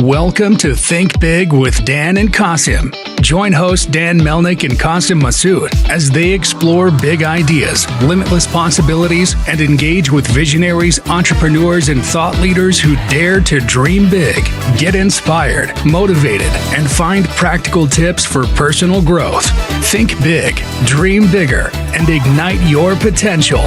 Welcome to Think Big with Dan and Qasim. Join hosts Dan Melnick and Qasim Masood as they explore big ideas, limitless possibilities, and engage with visionaries, entrepreneurs, and thought leaders who dare to dream big, get inspired, motivated, and find practical tips for personal growth. Think big, dream bigger, and ignite your potential.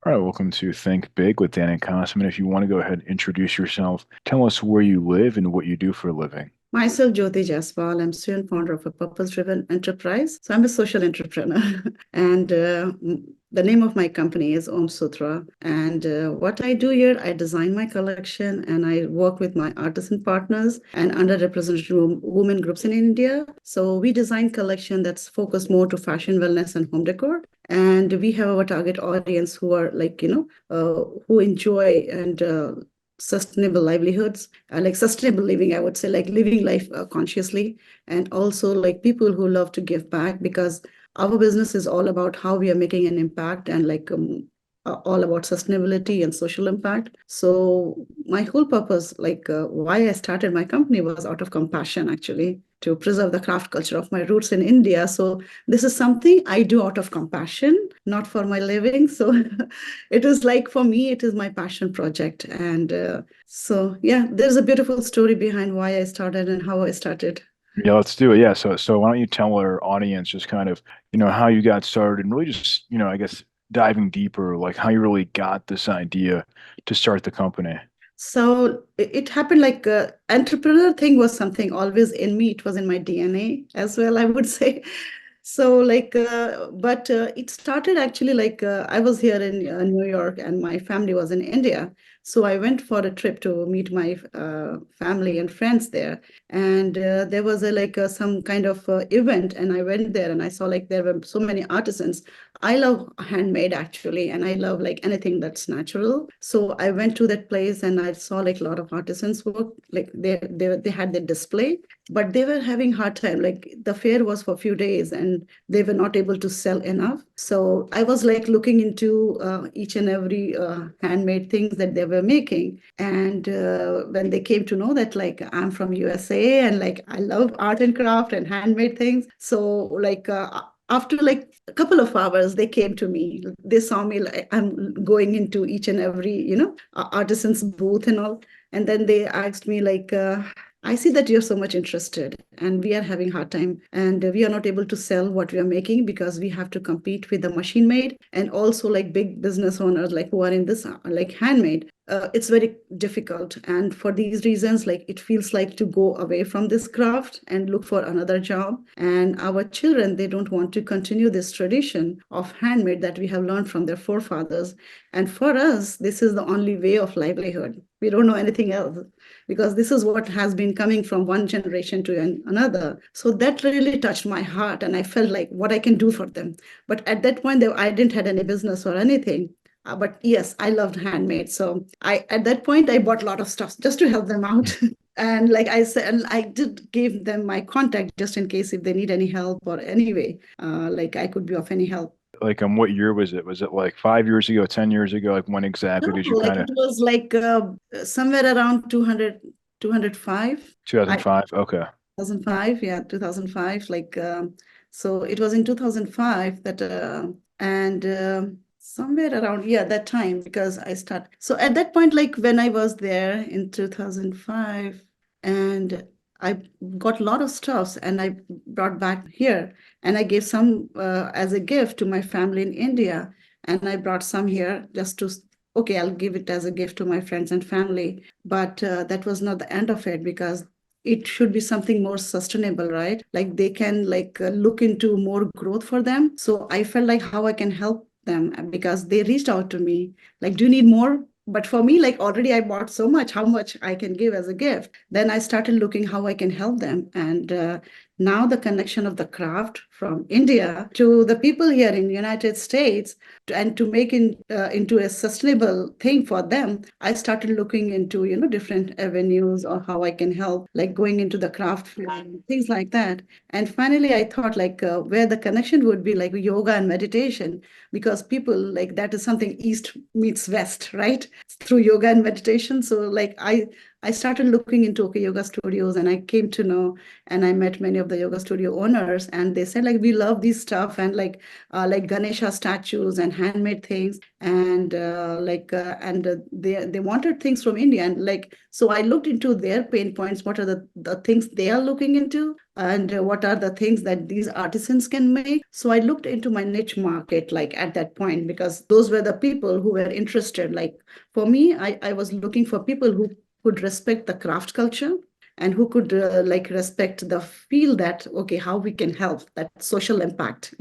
All right, welcome to Think Big with Dan and Qasim. And if you want to go ahead and introduce yourself, tell us where you live and what you do for a living. Myself, Jyoti Jaiswal. I'm CEO and founder of a purpose-driven enterprise. So I'm a social entrepreneur. And the name of my company is OMSUTRA. And what I do here, I design my collection and I work with my artisan partners and underrepresented women groups in India. So we design collection that's focused more to fashion, wellness, and home decor. And we have our target audience who are who enjoy and sustainable livelihoods, like sustainable living, I would say, like living life consciously, and also like people who love to give back, because our business is all about how we are making an impact and all about sustainability and social impact. So my whole purpose, why I started my company, was out of compassion, actually, to preserve the craft culture of my roots in India. So this is something I do out of compassion, not for my living. So it is like, for me, it is my passion project. And there's a beautiful story behind why I started and how I started. Yeah, let's do it. Yeah, so why don't you tell our audience just kind of, how you got started and really just, I guess diving deeper, like how you really got this idea to start the company. So it happened like entrepreneur thing was something always in me. It was in my DNA as well, I would say. So but it started actually I was here in New York and my family was in India. So I went for a trip to meet my family and friends there. And there was some kind of event, and I went there and I saw there were so many artisans. I love handmade, actually, and I love anything that's natural. So I went to that place and I saw a lot of artisans work. They had their display, but they were having hard time. The fair was for a few days and they were not able to sell enough. So I was looking into each and every handmade things that they were making. And when they came to know that I'm from USA and I love art and craft and handmade things. So after a couple of hours, they came to me. They saw me I'm going into each and every, artisan's booth and all. And then they asked me I see that you're so much interested and we are having hard time and we are not able to sell what we are making because we have to compete with the machine made and also big business owners who are in this handmade. It's very difficult. And for these reasons, it feels like to go away from this craft and look for another job. And our children, they don't want to continue this tradition of handmade that we have learned from their forefathers. And for us, this is the only way of livelihood. We don't know anything else because this is what has been coming from one generation to another. So that really touched my heart. And I felt like what I can do for them. But at that point, I didn't have any business or anything. But yes, I loved handmade. So at that point, I bought a lot of stuff just to help them out. And like I said, I did give them my contact just in case if they need any help or any way, I could be of any help. What year was it? Was it 5 years ago, 10 years ago? When exactly did you kind of? It was somewhere around 205. 2005. Okay. 2005, yeah, 2005. So it was in 2005 that, somewhere around, that time, because I started. So at that point, when I was there in 2005, and I got a lot of stuffs and I brought back here and I gave some as a gift to my family in India. And I brought some here just to, okay, I'll give it as a gift to my friends and family. But that was not the end of it, because it should be something more sustainable, right? They can look into more growth for them. So I felt how I can help them, because they reached out to me do you need more? But for me, already I bought so much, how much I can give as a gift. Then I started looking how I can help them. And now the connection of the craft from India to the people here in the United States, and to make into a sustainable thing for them, I started looking into, different avenues or how I can help, going into the craft field, things like that. And finally, I thought where the connection would be yoga and meditation, because people that is something East meets West, right? through yoga and meditation. So like I started looking into yoga studios, and I came to know, and I met many of the yoga studio owners, and they said like, we love this stuff, and like Ganesha statues and handmade things, and they wanted things from India, and like, so I looked into their pain points. What are the things they are looking into, and what are the things that these artisans can make. So I looked into my niche market like at that point, because those were the people who were interested. Like for me, I was looking for people who could respect the craft culture, and who could like respect the feel that, okay, how we can help, that social impact,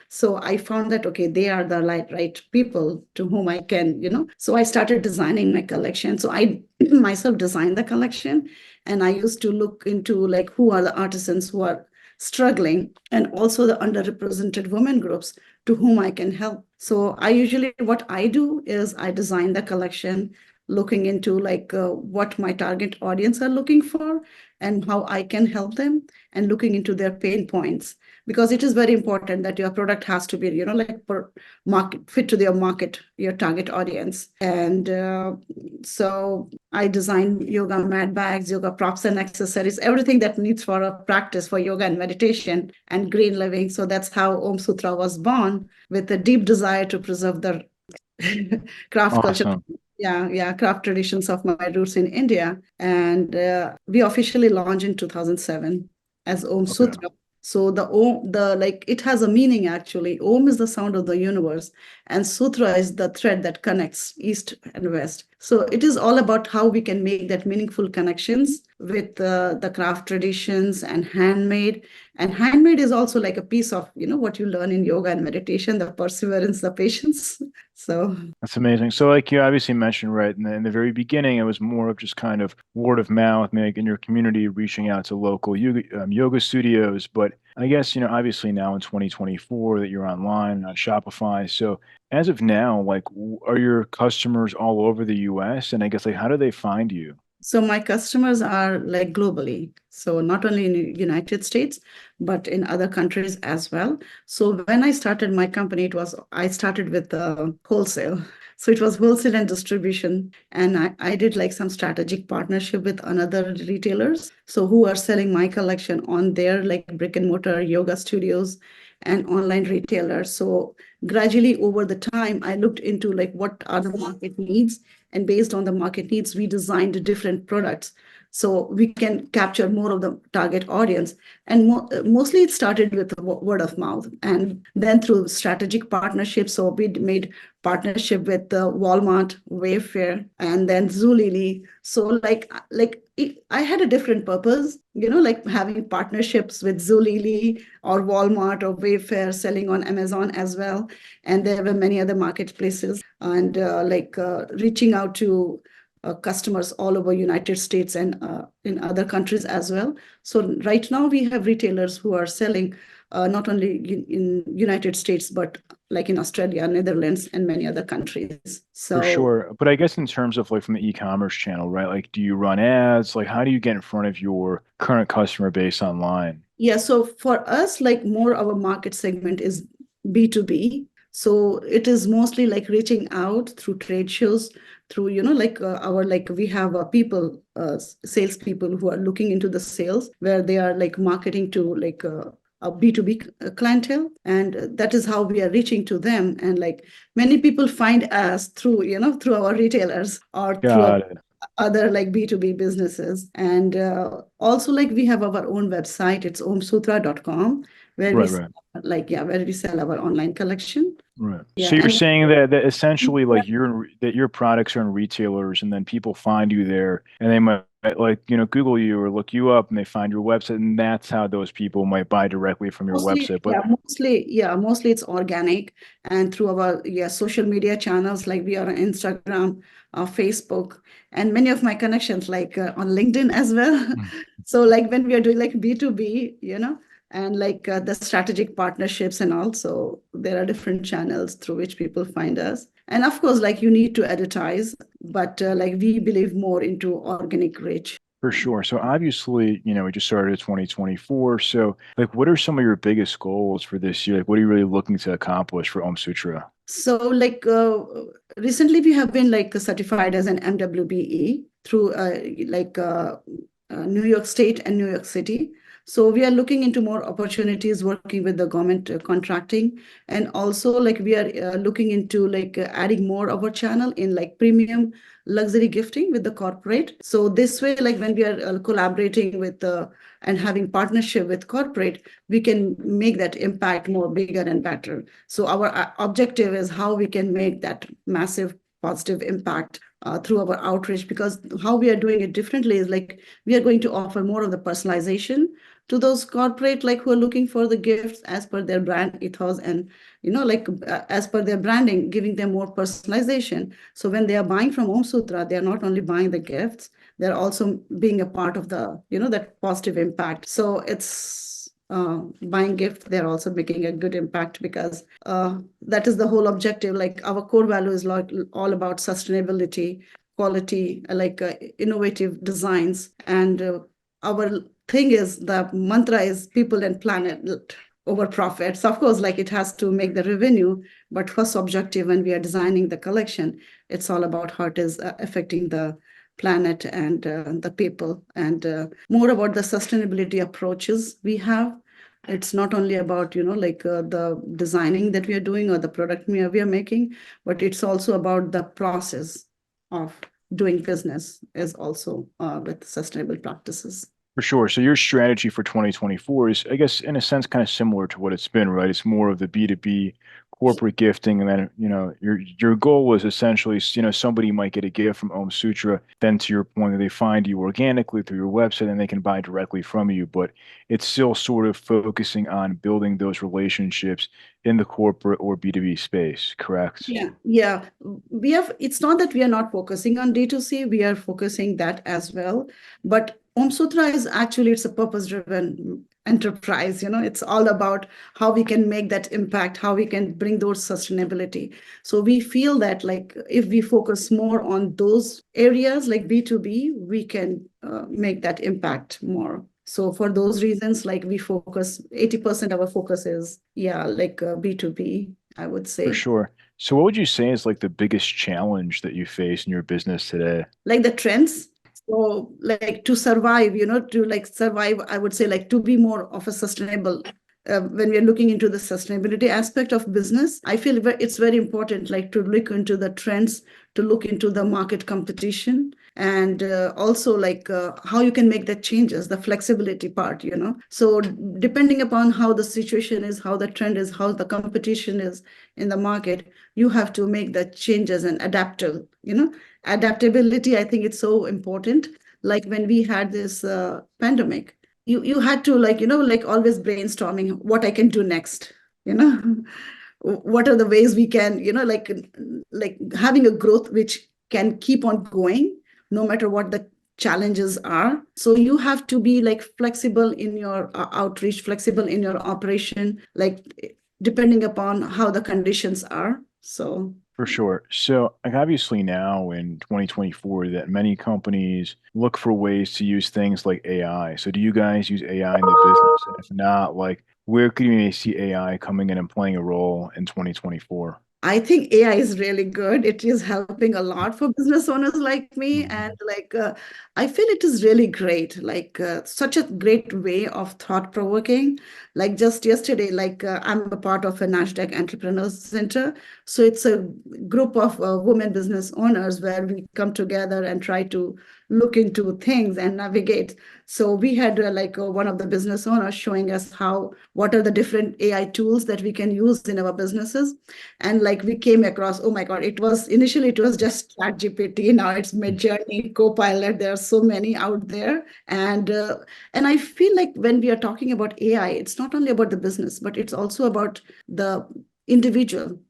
so I found that, okay, they are the right people to whom I can, so I started designing my collection. So I myself designed the collection, and I used to look into like, who are the artisans who are struggling, and also the underrepresented women groups to whom I can help. So I usually, what I do is I design the collection, looking into like what my target audience are looking for, and how I can help them, and looking into their pain points, because it is very important that your product has to be, like for market fit to their market, your target audience. And so I design yoga mat bags, yoga props and accessories, everything that needs for a practice for yoga and meditation and green living. So that's how Om Sutra was born, with a deep desire to preserve the craft culture. Awesome. Yeah, craft traditions of my roots in India. And we officially launched in 2007 as Om Okay. Sutra. So the Om, like, it has a meaning actually. Om is the sound of the universe, and Sutra is the thread that connects East and West. So it is all about how we can make that meaningful connections with the craft traditions and handmade. And handmade is also like a piece of, what you learn in yoga and meditation, the perseverance, the patience. So That's amazing. So, like you obviously mentioned, right, in the very beginning, it was more of just kind of word of mouth, maybe in your community, reaching out to local yoga studios. But I guess, obviously now in 2024 that you're online on Shopify. So, as of now, like, are your customers all over the US? And I guess, like, how do they find you? So my customers are like globally. So not only in the United States, but in other countries as well. So when I started my company, I started with wholesale. So it was wholesale and distribution. And I did like some strategic partnership with another retailers. So who are selling my collection on their like brick and mortar yoga studios and online retailers. So gradually over the time, I looked into like, what are the market needs, and based on the market needs, we designed different products so we can capture more of the target audience. And mostly it started with word of mouth, and then through strategic partnerships. So we made partnership with Walmart, Wayfair, and then Zulily. So I had a different purpose, like having partnerships with Zulily or Walmart or Wayfair, selling on Amazon as well. And there were many other marketplaces, and reaching out to customers all over United States and in other countries as well. So right now we have retailers who are selling not only in United States, but like in Australia, Netherlands, and many other countries. For So sure. But I guess in terms of like from the e-commerce channel, right? Like, do you run ads? Like, how do you get in front of your current customer base online? yeah, so for us, like more our market segment is B2B. So it is mostly like reaching out through trade shows, through, we have salespeople who are looking into the sales, where they are like marketing to like a B2B clientele. And that is how we are reaching to them. And like many people find us through, through our retailers or through Got it. other like B2B businesses. And also like we have our own website, it's omsutra.com, where we Right, right. where we sell our online collection. Right. Yeah. So you're And saying that essentially like that your products are in retailers and then people find you there and they might like, Google you or look you up and they find your website and that's how those people might buy directly from your website. But mostly it's organic, and through our social media channels, like we are on Instagram, Facebook, and many of my connections like on LinkedIn as well. So like when we are doing like B2B, and like the strategic partnerships, and also there are different channels through which people find us. And of course, like you need to advertise, but like we believe more into organic reach. for sure. So obviously, we just started 2024. So like what are some of your biggest goals for this year? Like what are you really looking to accomplish for Om Sutra? So like recently we have been like certified as an MWBE through New York State and New York City. So we are looking into more opportunities working with the government contracting, and also like we are looking into like adding more of our channel in like premium luxury gifting with the corporate. So this way, like when we are collaborating with and having partnership with corporate, we can make that impact more bigger and better. So our objective is how we can make that massive positive impact through our outreach, because how we are doing it differently is like we are going to offer more of the personalization to those corporate like who are looking for the gifts as per their brand ethos, and like as per their branding, giving them more personalization. So when they are buying from Om Sutra, they are not only buying the gifts, they're also being a part of the that positive impact. So it's buying gifts, they're also making a good impact, because that is the whole objective. Like our core value is like all about sustainability, quality, like innovative designs, and our thing is, the mantra is people and planet over profits. Of course, like it has to make the revenue, but first objective when we are designing the collection, it's all about how it is affecting the planet and the people, and more about the sustainability approaches we have. It's not only about like the designing that we are doing or the product we are making, but it's also about the process of doing business is also with sustainable practices. For sure. So your strategy for 2024 is, I guess, in a sense, kind of similar to what it's been, right? It's more of the B2B corporate gifting, and then your goal was essentially, somebody might get a gift from OMSUTRA, then to your point, that they find you organically through your website and they can buy directly from you. But it's still sort of focusing on building those relationships in the corporate or B2B space, correct? Yeah. It's not that we are not focusing on D2C, we are focusing that as well. But Om Sutra is actually, it's a purpose-driven enterprise. It's all about how we can make that impact, how we can bring those sustainability. So we feel that like if we focus more on those areas like B2B, we can make that impact more. So for those reasons, like we focus, 80% of our focus is, like B2B, I would For say. sure. So what would you say is like the biggest challenge that you face in your business today? Like the trends. So like to survive, to like survive, I would say like to be more of a sustainable, when we're looking into the sustainability aspect of business, I feel it's very important like to look into the trends, to look into the market competition, and also like how you can make the changes, the flexibility part. So depending upon how the situation is, how the trend is, how the competition is in the market, you have to make the changes and adaptability. I think it's so important. Like when we had this pandemic, you had to like always brainstorming what I can do next. you know what are the ways we can like having a growth which can keep on going no matter what the challenges are. So you have to be like flexible in your outreach, flexible in your operation, like depending upon how the conditions are. So For sure. So, like, obviously now in 2024 that many companies look for ways to use things like AI. So do you guys use AI in the business? And if not, like, where could you see AI coming in and playing a role in 2024? I think AI is really good. It is helping a lot for business owners like me. And Mhm. like, I feel it is really great, like such a great way of thought provoking. Like just yesterday, like I'm a part of a NASDAQ Entrepreneurs Center. So it's a group of women business owners where we come together and try to look into things and navigate. So we had one of the business owners showing us what are the different AI tools that we can use in our businesses. And like we came across, oh my God, initially it was just ChatGPT. Now it's Midjourney, Copilot. There are so many out there. And I feel like when we are talking about AI, it's not only about the business, but it's also about the individual.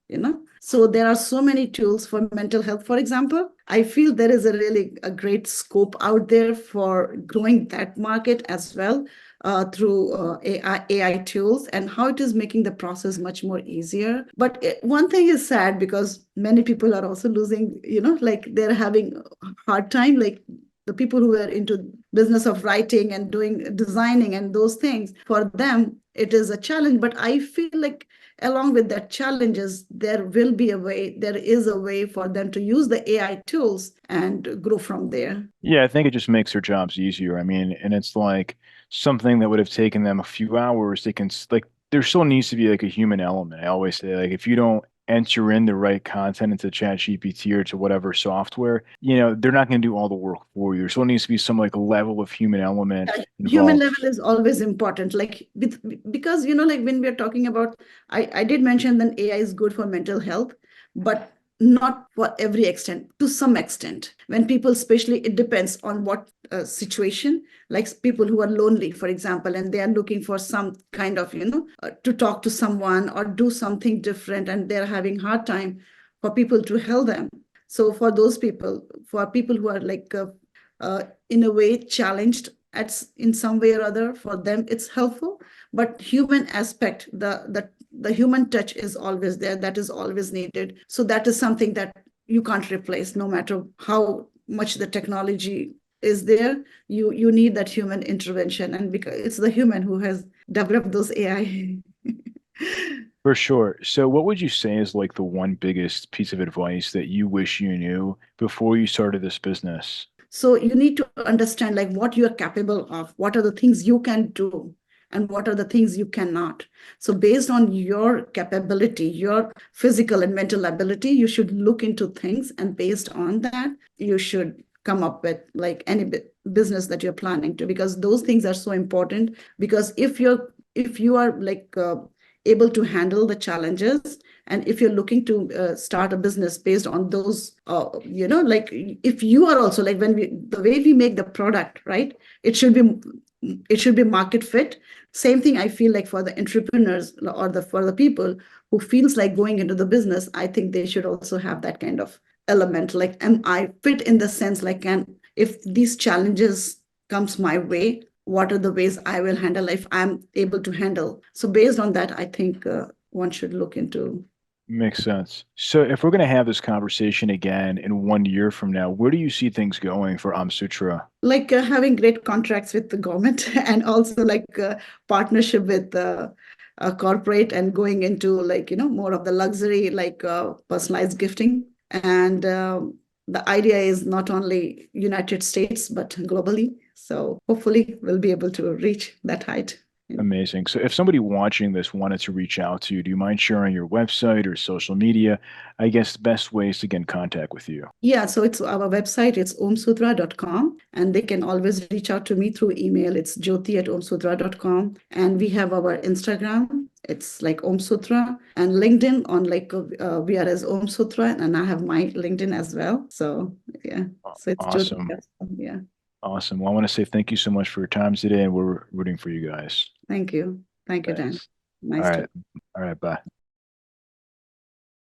So there are so many tools for mental health, for example. I feel there is a great scope out there for growing that market as well, through AI tools, and how it is making the process much more easier. But one thing is sad, because many people are also losing, like they're having a hard time, like the people who are into business of writing and doing designing and those things. For them, it is a challenge. But I feel like along with that challenges, there is a way for them to use the AI tools and grow from there. Yeah, I think it just makes their jobs easier. I mean, and it's like something that would have taken them a few hours, they can like there still needs to be like a human element. I always say like if you don't enter in the right content into ChatGPT or to whatever software, they're not going to do all the work for you. There still needs to be some like level of human element Human involved. level is always important, like because like when we are talking about, I did mention that AI is good for mental health, but not for every extent. To some extent, when people, especially, it depends on what situation, like people who are lonely, for example, and they are looking for some kind of to talk to someone or do something different, and they're having hard time for people to help them. So for those people, for people who are like in a way challenged in some way or other, for them it's helpful. But human aspect, the human touch is always there, that is always needed. So that is something that you can't replace, no matter how much the technology is there. You need that human intervention, and because it's the human who has developed those AI. For sure. So what would you say is like the one biggest piece of advice that you wish you knew before you started this business? So you need to understand like what you are capable of, what are the things you can do, and what are the things you cannot. So based on your capability, your physical and mental ability, you should look into things, and based on that, you should come up with like any business that you're planning to, because those things are so important. Because if you are like able to handle the challenges, and if you're looking to start a business based on those like if you are also like, the way we make the product, right, it should be market fit. Same thing I feel like for the entrepreneurs, or for the people who feels like going into the business, I think they should also have that kind of element, like, am I fit in the sense, like, if these challenges comes my way, what are the ways I will handle if I'm able to handle. So based on that, I think one should look into. Makes sense. So if we're going to have this conversation again in 1 year from now, where do you see things going for OMSUTRA? Like having great contracts with the government, and also like partnership with a corporate, and going into like more of the luxury, like personalized gifting. And the idea is not only United States but globally. So hopefully we'll be able to reach that height. Amazing. So if somebody watching this wanted to reach out to you, do you mind sharing your website or social media? I guess the best ways to get in contact with you. Yeah, so it's our website, it's omsutra.com, and they can always reach out to me through email. It's jyoti@omsutra.com. And we have our Instagram, it's like OMSUTRA, and LinkedIn on like we are as OMSUTRA, and I have my LinkedIn as well. So yeah, so it's Jyoti Awesome. Jaiswal. Yeah, Awesome. Well, I want to say thank you so much for your time today, and we're rooting for you guys. thank you. Thank you, Dan. Thanks. All Nice to. right. All right. Bye.